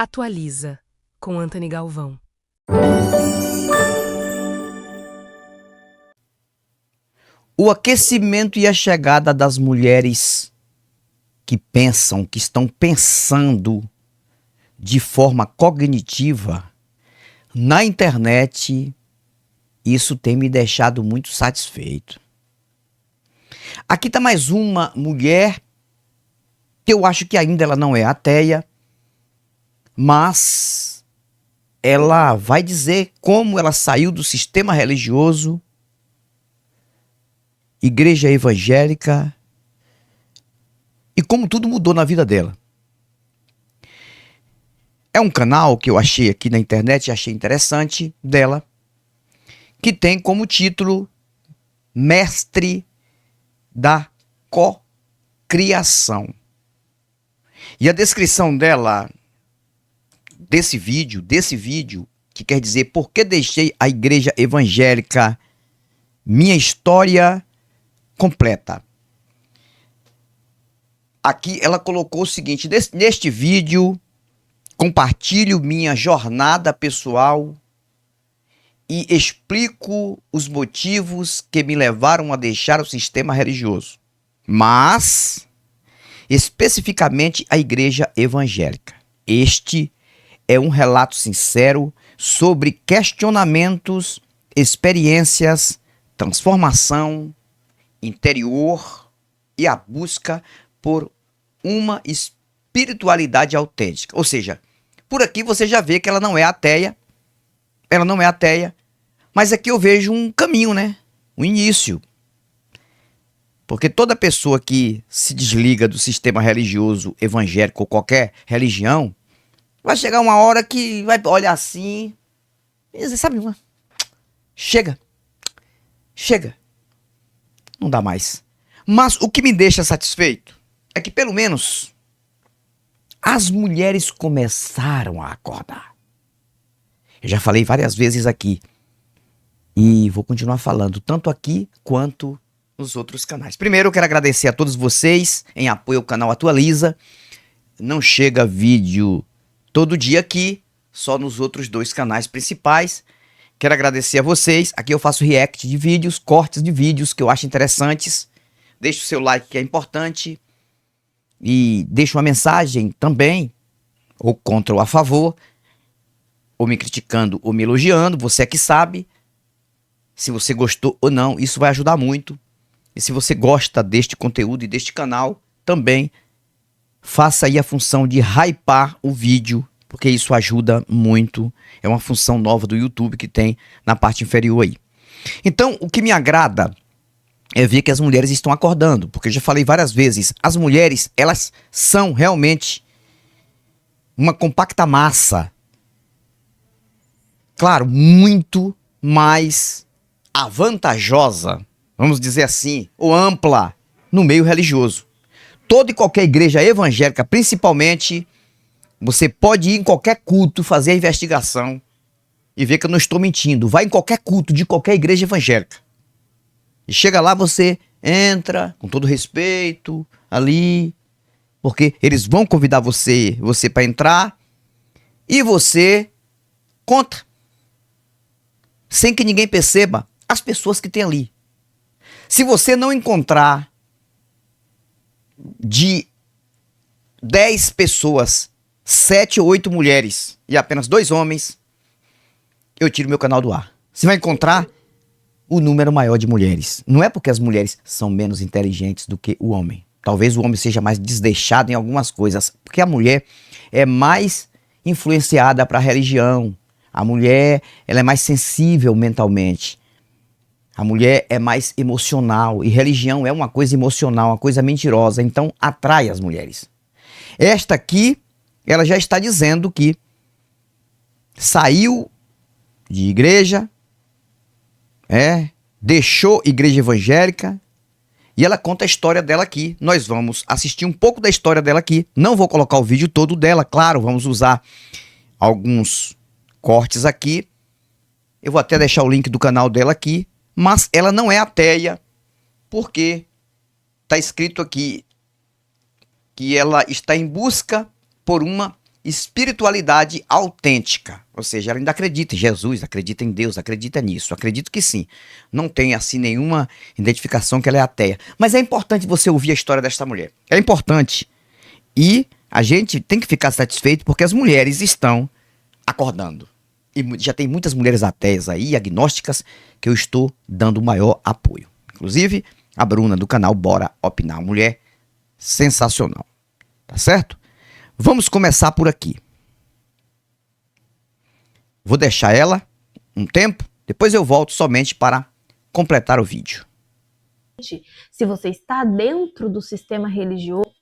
Atualiza, com Antony Galvão. O aquecimento e a chegada das mulheres que pensam, que estão pensando de forma cognitiva na internet, isso tem me deixado muito satisfeito. Aqui está mais uma mulher que eu acho que ainda ela não é ateia, mas ela vai dizer como ela saiu do sistema religioso, igreja evangélica, e como tudo mudou na vida dela. É um canal que eu achei aqui na internet, achei interessante dela, que tem como título Mestre da Cocriação. E a descrição dela, desse vídeo, que quer dizer por que deixei a igreja evangélica, minha história completa. Aqui ela colocou o seguinte: neste vídeo compartilho minha jornada pessoal e explico os motivos que me levaram a deixar o sistema religioso, mas especificamente a igreja evangélica. Este é um relato sincero sobre questionamentos, experiências, transformação interior e a busca por uma espiritualidade autêntica. Ou seja, por aqui você já vê que ela não é ateia, mas aqui eu vejo um caminho, né? Um início. Porque toda pessoa que se desliga do sistema religioso evangélico ou qualquer religião, vai chegar uma hora que vai olhar assim e dizer, sabe, chega. Não dá mais. Mas o que me deixa satisfeito é que pelo menos as mulheres começaram a acordar. Eu já falei várias vezes aqui e vou continuar falando tanto aqui quanto nos outros canais. Primeiro eu quero agradecer a todos vocês em apoio ao canal Atualiza. Não chega vídeo todo dia aqui, só nos outros dois canais principais. Quero agradecer a vocês. Aqui eu faço react de vídeos, cortes de vídeos que eu acho interessantes. Deixe o seu like que é importante. E deixe uma mensagem também, ou contra ou a favor, ou me criticando ou me elogiando. Você é que sabe se você gostou ou não. Isso vai ajudar muito. E se você gosta deste conteúdo e deste canal, também faça aí a função de hypar o vídeo, porque isso ajuda muito. É uma função nova do YouTube que tem na parte inferior aí. Então, o que me agrada é ver que as mulheres estão acordando, porque eu já falei várias vezes, as mulheres, elas são realmente uma compacta massa. Claro, muito mais avantajosa, vamos dizer assim, ou ampla no meio religioso. Toda e qualquer igreja evangélica, principalmente, você pode ir em qualquer culto, fazer a investigação e ver que eu não estou mentindo. Vai em qualquer culto de qualquer igreja evangélica. E chega lá, você entra com todo respeito ali, porque eles vão convidar você para entrar e você conta, sem que ninguém perceba, as pessoas que tem ali. Se você não encontrar de 10 pessoas, 7 ou 8 mulheres e apenas 2 homens, eu tiro meu canal do ar. Você vai encontrar o número maior de mulheres. Não é porque as mulheres são menos inteligentes do que o homem. Talvez o homem seja mais desleixado em algumas coisas, porque a mulher é mais influenciada para a religião. A mulher, ela é mais sensível mentalmente. A mulher é mais emocional e religião é uma coisa emocional, uma coisa mentirosa, então atrai as mulheres. Esta aqui, ela já está dizendo que saiu de igreja, deixou igreja evangélica e ela conta a história dela aqui. Nós vamos assistir um pouco da história dela aqui. Não vou colocar o vídeo todo dela, claro, vamos usar alguns cortes aqui. Eu vou até deixar o link do canal dela aqui, mas ela não é ateia, porque está escrito aqui que ela está em busca por uma espiritualidade autêntica. Ou seja, ela ainda acredita em Jesus, acredita em Deus, acredita nisso. Acredito que sim. Não tem, assim, nenhuma identificação que ela é ateia. Mas é importante você ouvir a história desta mulher. É importante. E a gente tem que ficar satisfeito porque as mulheres estão acordando. E já tem muitas mulheres ateias aí, agnósticas, que eu estou dando o maior apoio. Inclusive, a Bruna do canal Bora Opinar. Mulher sensacional. Tá certo? Vamos começar por aqui. Vou deixar ela um tempo, depois eu volto somente para completar o vídeo. Se você está dentro do sistema religioso,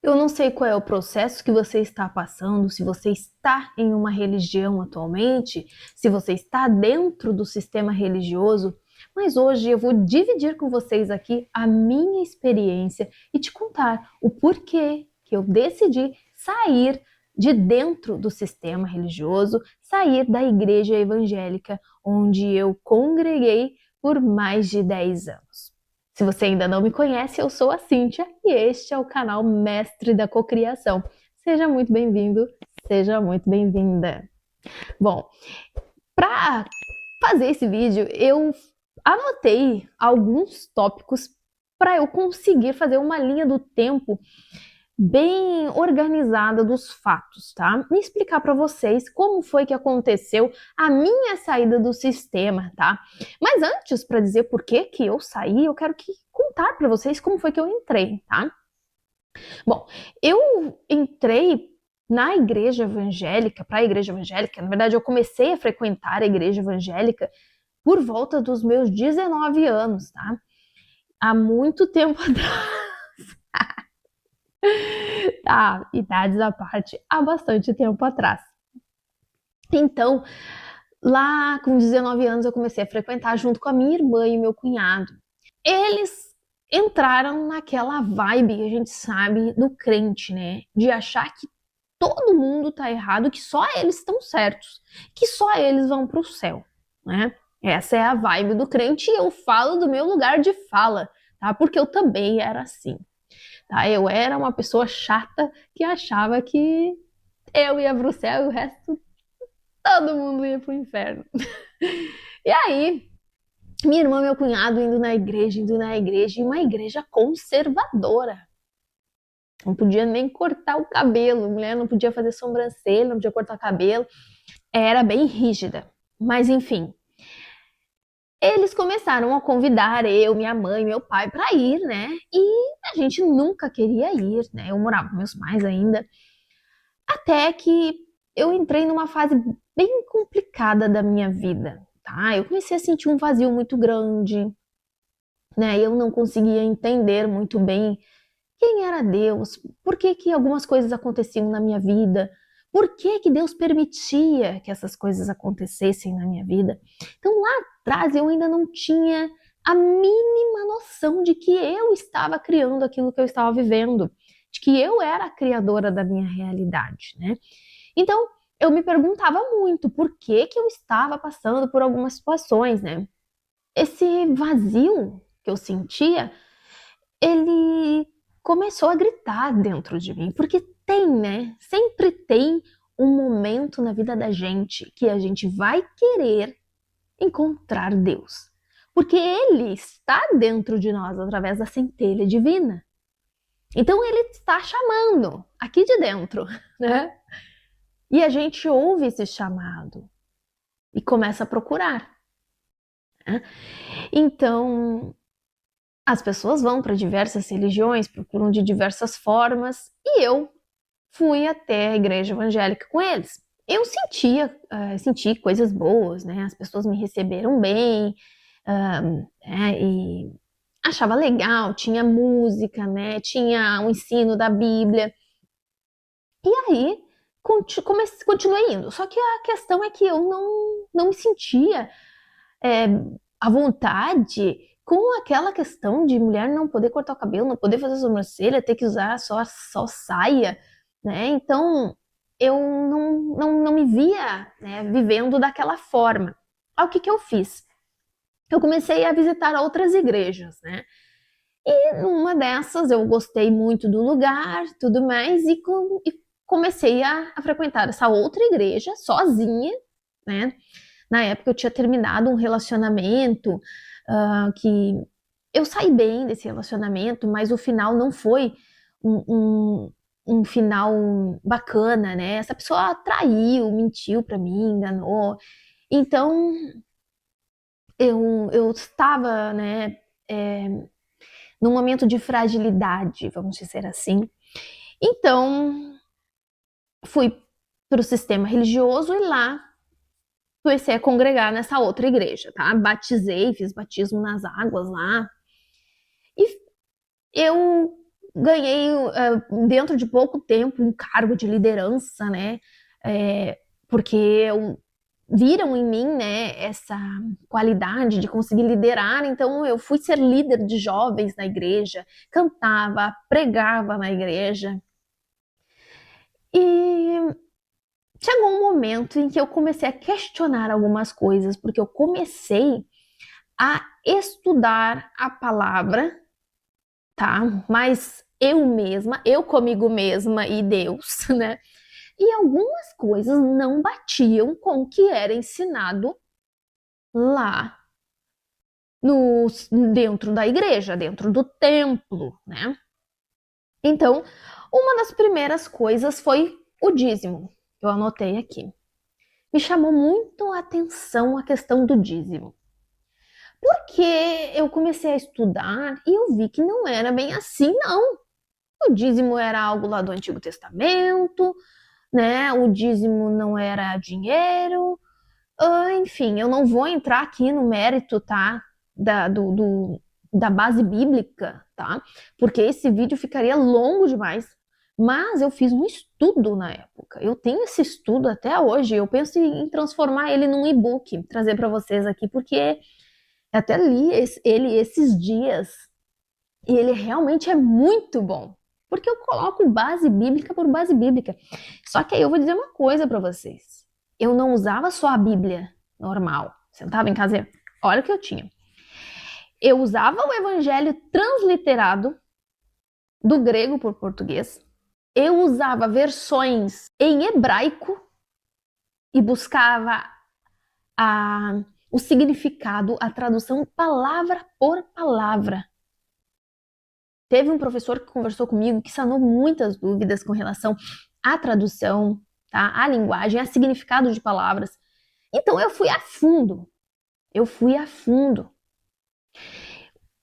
eu não sei qual é o processo que você está passando, se você está em uma religião atualmente, se você está dentro do sistema religioso, mas hoje eu vou dividir com vocês aqui a minha experiência e te contar o porquê que eu decidi sair de dentro do sistema religioso, sair da igreja evangélica onde eu congreguei por mais de 10 anos. Se você ainda não me conhece, eu sou a Cíntia e este é o canal Mestre da Cocriação. Seja muito bem-vindo, seja muito bem-vinda. Bom, para fazer esse vídeo, eu anotei alguns tópicos para eu conseguir fazer uma linha do tempo bem organizada dos fatos, tá? E explicar para vocês como foi que aconteceu a minha saída do sistema, tá? Mas antes, para dizer por que que eu saí, eu quero contar para vocês como foi que eu entrei, tá? Bom, eu entrei na igreja evangélica, para a igreja evangélica, na verdade eu comecei a frequentar a igreja evangélica por volta dos meus 19 anos, tá? Há muito tempo atrás. Tá, idades à parte, há bastante tempo atrás. Então, lá com 19 anos eu comecei a frequentar junto com a minha irmã e meu cunhado. Eles entraram naquela vibe que a gente sabe do crente, né? De achar que todo mundo tá errado, que só eles estão certos, que só eles vão pro céu, né? Essa é a vibe do crente e eu falo do meu lugar de fala, tá? Porque eu também era assim. Tá? Eu era uma pessoa chata que achava que eu ia pro céu e o resto, todo mundo ia pro inferno. E aí, minha irmã e meu cunhado indo na igreja, e uma igreja conservadora. Não podia nem cortar o cabelo, mulher não podia fazer sobrancelha, não podia cortar cabelo. Era bem rígida. Mas enfim, eles começaram a convidar eu, minha mãe, meu pai para ir, né? E a gente nunca queria ir, né? Eu morava com meus pais ainda. Até que eu entrei numa fase bem complicada da minha vida, tá? Eu comecei a sentir um vazio muito grande, né? Eu não conseguia entender muito bem quem era Deus, por que que algumas coisas aconteciam na minha vida, por que que Deus permitia que essas coisas acontecessem na minha vida. Então lá atrás eu ainda não tinha a mínima noção de que eu estava criando aquilo que eu estava vivendo, de que eu era a criadora da minha realidade, né? Então eu me perguntava muito por que que eu estava passando por algumas situações, né? Esse vazio que eu sentia, ele começou a gritar dentro de mim, porque tem, né? Sempre tem um momento na vida da gente que a gente vai querer encontrar Deus, porque Ele está dentro de nós através da centelha divina. Então Ele está chamando aqui de dentro, né? E a gente ouve esse chamado e começa a procurar, né? Então as pessoas vão para diversas religiões, procuram de diversas formas, e eu fui até a igreja evangélica com eles. Eu senti coisas boas, né? As pessoas me receberam bem, e achava legal, tinha música, né? Tinha um ensino da Bíblia. E aí, continuei indo. Só que a questão é que eu não me sentia à vontade com aquela questão de mulher não poder cortar o cabelo, não poder fazer sobrancelha, ter que usar só saia, né? Então eu não me via, né, vivendo daquela forma. Aí o que eu fiz? Eu comecei a visitar outras igrejas, né? E numa dessas eu gostei muito do lugar, tudo mais, e comecei a frequentar essa outra igreja sozinha, né? Na época eu tinha terminado um relacionamento que eu saí bem desse relacionamento, mas o final não foi um final bacana, né? Essa pessoa traiu, mentiu pra mim, enganou. Então eu estava, né, num momento de fragilidade, vamos dizer assim. Então fui para o sistema religioso e lá comecei a congregar nessa outra igreja, tá? Batizei, fiz batismo nas águas lá. E eu ganhei, dentro de pouco tempo, um cargo de liderança, né? Porque viram em mim, né, essa qualidade de conseguir liderar. Então eu fui ser líder de jovens na igreja, cantava, pregava na igreja. E chegou um momento em que eu comecei a questionar algumas coisas, porque eu comecei a estudar a palavra, tá? Mas eu mesma, eu comigo mesma e Deus, né? E algumas coisas não batiam com o que era ensinado lá dentro da igreja, dentro do templo, né? Então, uma das primeiras coisas foi o dízimo. Eu anotei aqui. Me chamou muito a atenção a questão do dízimo. Porque eu comecei a estudar e eu vi que não era bem assim, não. O dízimo era algo lá do Antigo Testamento, né? O dízimo não era dinheiro. Enfim, eu não vou entrar aqui no mérito, tá? Da base bíblica, tá? Porque esse vídeo ficaria longo demais. Mas eu fiz um estudo na época. Eu tenho esse estudo até hoje. Eu penso em transformar ele num e-book, trazer para vocês aqui, porque até li ele esses dias e ele realmente é muito bom. Porque eu coloco base bíblica por base bíblica. Só que aí eu vou dizer uma coisa para vocês. Eu não usava só a Bíblia normal. Sentava em casa e olha o que eu tinha. Eu usava o Evangelho transliterado do grego por português. Eu usava versões em hebraico e buscava o significado, a tradução palavra por palavra. Teve um professor que conversou comigo que sanou muitas dúvidas com relação à tradução, tá? À linguagem, a significado de palavras. Então eu fui a fundo.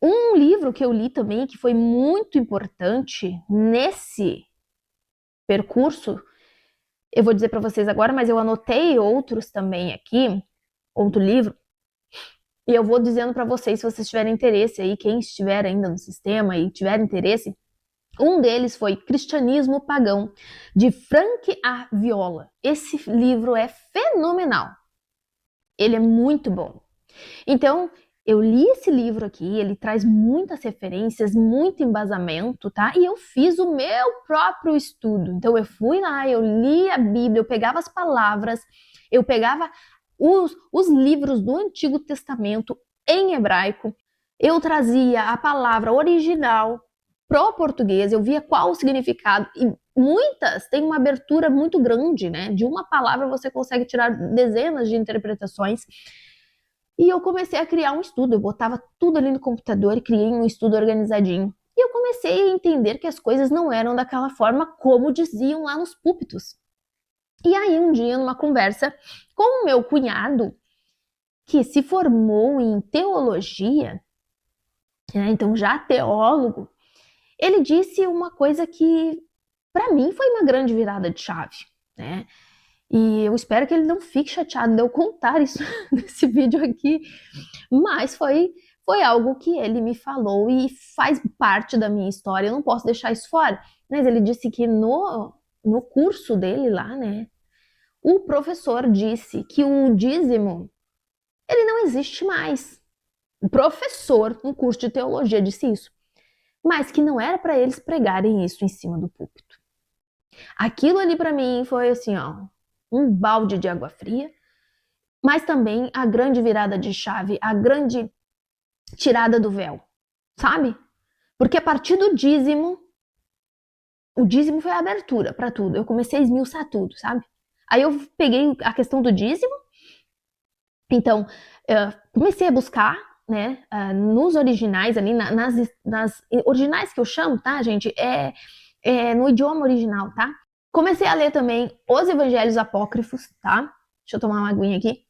Um livro que eu li também, que foi muito importante nesse percurso, eu vou dizer para vocês agora, mas eu anotei outros também aqui, outro livro, e eu vou dizendo para vocês, se vocês tiverem interesse aí, quem estiver ainda no sistema e tiver interesse, um deles foi Cristianismo Pagão, de Frank A. Viola. Esse livro é fenomenal. Ele é muito bom. Então, eu li esse livro aqui, ele traz muitas referências, muito embasamento, tá? E eu fiz o meu próprio estudo. Então, eu fui lá, eu li a Bíblia, eu pegava as palavras, eu pegava os livros do Antigo Testamento em hebraico, eu trazia a palavra original pro português, eu via qual o significado, e muitas têm uma abertura muito grande, né? De uma palavra você consegue tirar dezenas de interpretações. E eu comecei a criar um estudo, eu botava tudo ali no computador e criei um estudo organizadinho. E eu comecei a entender que as coisas não eram daquela forma como diziam lá nos púlpitos. E aí um dia, numa conversa com o meu cunhado, que se formou em teologia, né, então já teólogo, ele disse uma coisa que para mim foi uma grande virada de chave, né? E eu espero que ele não fique chateado de eu contar isso nesse vídeo aqui, mas foi algo que ele me falou e faz parte da minha história, eu não posso deixar isso fora. Mas ele disse que no curso dele lá, né, o professor disse que o dízimo, ele não existe mais. O professor, no curso de teologia, disse isso. Mas que não era para eles pregarem isso em cima do púlpito. Aquilo ali para mim foi assim, ó, um balde de água fria, mas também a grande virada de chave, a grande tirada do véu, sabe? Porque a partir do dízimo, o dízimo foi a abertura para tudo. Eu comecei a esmiuçar tudo, sabe? Aí eu peguei a questão do dízimo. Então, comecei a buscar, né, nos originais ali, nas originais que eu chamo, tá, gente? No idioma original, tá? Comecei a ler também os evangelhos apócrifos, tá? Deixa eu tomar uma aguinha aqui.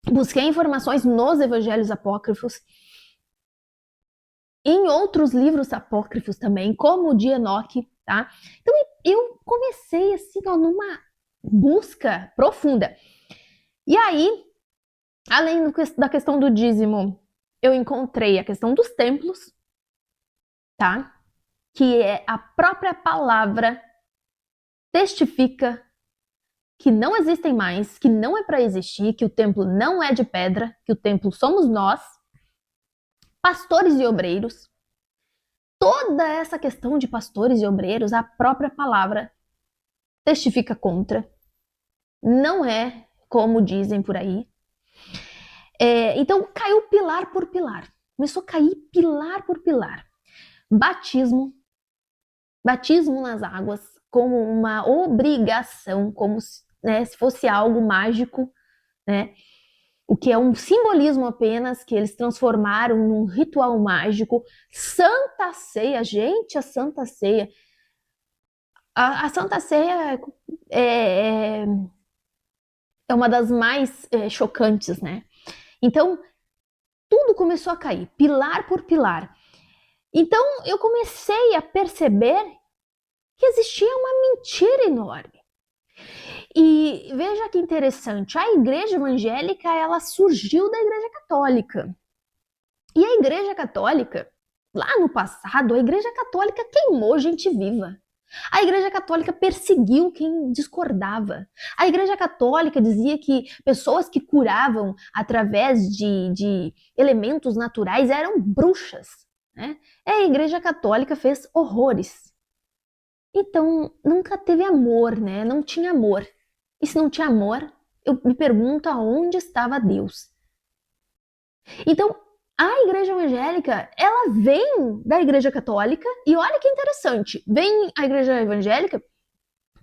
Busquei informações nos evangelhos apócrifos, em outros livros apócrifos também, como o de Enoque, tá? Então eu comecei assim, ó, numa busca profunda. E aí, além da questão do dízimo, eu encontrei a questão dos templos, tá? Que é a própria palavra testifica que não existem mais, que não é para existir, que o templo não é de pedra, que o templo somos nós, pastores e obreiros. Toda essa questão de pastores e obreiros, a própria palavra testifica contra. Não é como dizem por aí. Então caiu pilar por pilar. Começou a cair pilar por pilar. Batismo nas águas como uma obrigação, como né, se fosse algo mágico, né? O que é um simbolismo apenas, que eles transformaram num ritual mágico. Santa Ceia, gente, a Santa Ceia. A Santa Ceia é uma das mais chocantes, né? Então, tudo começou a cair, pilar por pilar. Então, eu comecei a perceber que existia uma mentira enorme. E veja que interessante, a igreja evangélica, ela surgiu da igreja católica. E a igreja católica, lá no passado, a igreja católica queimou gente viva. A igreja católica perseguiu quem discordava. A igreja católica dizia que pessoas que curavam através de elementos naturais eram bruxas, né? A igreja católica fez horrores. Então, nunca teve amor, né? Não tinha amor. E se não tinha amor, eu me pergunto aonde estava Deus. Então, a igreja evangélica, ela vem da igreja católica, e olha que interessante, vem a igreja evangélica,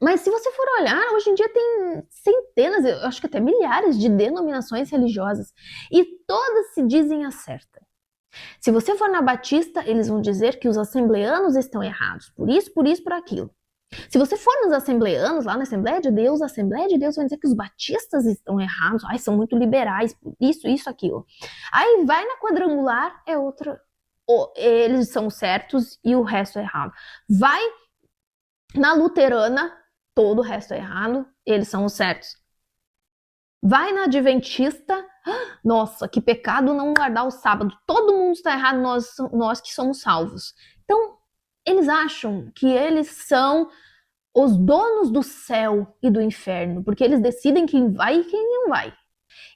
mas se você for olhar, hoje em dia tem centenas, eu acho que até milhares de denominações religiosas, e todas se dizem a certa. Se você for na Batista, eles vão dizer que os assembleanos estão errados, por isso, por aquilo. Se você for nos assembleanos, lá na Assembleia de Deus vai dizer que os batistas estão errados, são muito liberais, isso, aquilo. Aí vai na quadrangular, é outra, eles são certos e o resto é errado. Vai na luterana, todo o resto é errado, eles são os certos. Vai na adventista, nossa, que pecado não guardar o sábado, todo mundo está errado, nós que somos salvos. Então, eles acham que eles são os donos do céu e do inferno, porque eles decidem quem vai e quem não vai.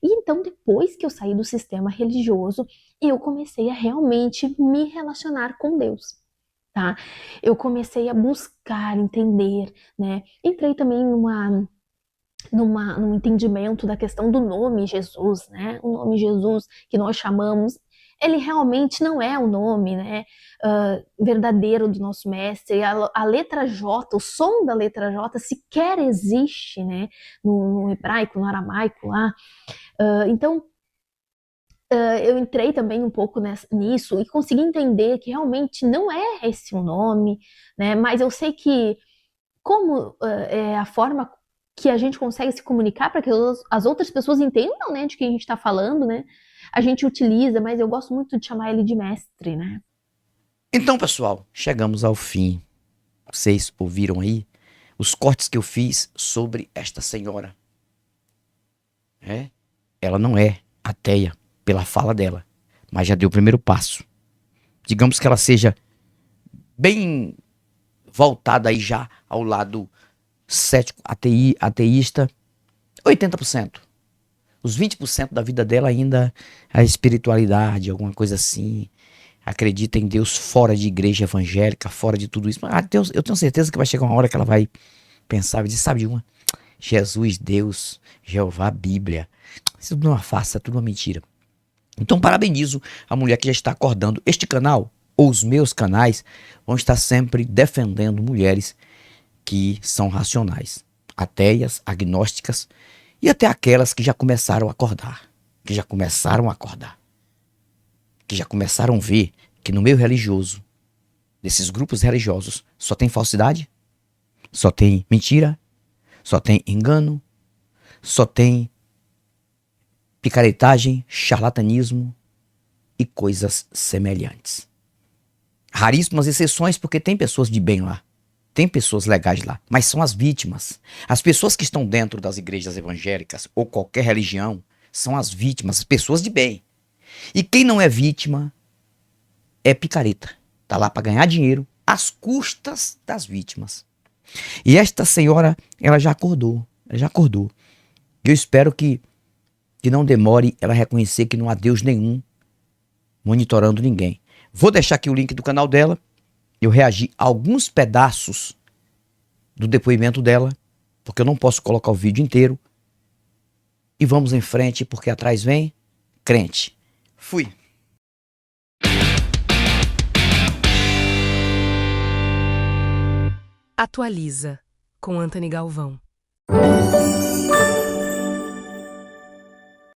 E então, depois que eu saí do sistema religioso, eu comecei a realmente me relacionar com Deus, tá? Eu comecei a buscar, entender, né? Entrei também num entendimento da questão do nome Jesus, né? O nome Jesus que nós chamamos, ele realmente não é o nome, né, verdadeiro do nosso mestre. A letra J, o som da letra J sequer existe, né, no hebraico, no aramaico lá. Então, eu entrei também um pouco nisso e consegui entender que realmente não é esse o nome, né, mas eu sei que como é a forma que a gente consegue se comunicar para que as outras pessoas entendam, né, de quem a gente está falando, né, a gente utiliza, mas eu gosto muito de chamar ele de mestre, né? Então, pessoal, chegamos ao fim. Vocês ouviram aí os cortes que eu fiz sobre esta senhora. Ela não é ateia pela fala dela, mas já deu o primeiro passo. Digamos que ela seja bem voltada aí já ao lado cético, ateísta, 80%. Os 20% da vida dela ainda é a espiritualidade, alguma coisa assim. Acredita em Deus fora de igreja evangélica, fora de tudo isso. Mas Deus, eu tenho certeza que vai chegar uma hora que ela vai pensar, vai dizer, sabe de uma? Jesus, Deus, Jeová, Bíblia. Isso tudo é uma farsa, tudo uma mentira. Então parabenizo a mulher que já está acordando. Este canal ou os meus canais vão estar sempre defendendo mulheres que são racionais, ateias, agnósticas e até aquelas que já começaram a acordar, que já começaram a ver que no meio religioso, desses grupos religiosos, só tem falsidade, só tem mentira, só tem engano, só tem picaretagem, charlatanismo e coisas semelhantes. Raríssimas exceções, porque tem pessoas de bem lá, tem pessoas legais lá, mas são as vítimas. As pessoas que estão dentro das igrejas evangélicas ou qualquer religião são as vítimas, as pessoas de bem. E quem não é vítima é picareta. Tá lá para ganhar dinheiro às custas das vítimas. E esta senhora, ela já acordou. E eu espero que não demore ela reconhecer que não há Deus nenhum monitorando ninguém. Vou deixar aqui o link do canal dela. Eu reagi a alguns pedaços do depoimento dela, porque eu não posso colocar o vídeo inteiro. E vamos em frente, porque atrás vem crente. Fui. Atualiza, com Antony Galvão.